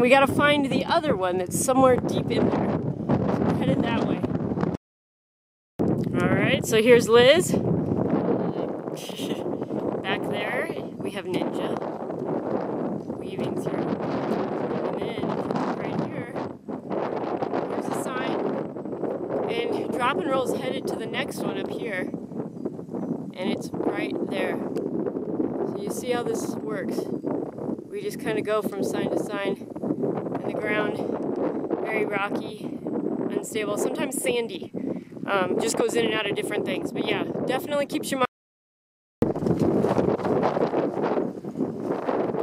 we gotta find the other one that's somewhere deep in there. So we're headed that way. Alright, so here's Liz. Back there, we have Ninja weaving through. And then, right here, there's a sign. And Drop and Roll's headed to the next one up here. And it's right there. So you see how this works. We just kind of go from sign to sign. And the ground, very rocky, unstable, sometimes sandy. Just goes in and out of different things. But yeah, definitely keeps your mind.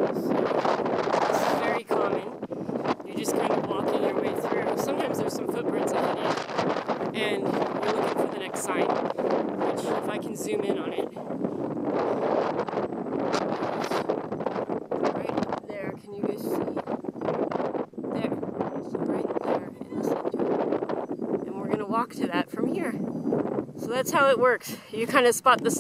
This is very common. You're just kind of walking your way through. Sometimes there's some footprints ahead of you. And you're looking for the next sign, which if I can zoom in on it. Right there, can you guys see? There. So right there in the center. And we're going to walk to that from here. So that's how it works. You kind of spot the sign.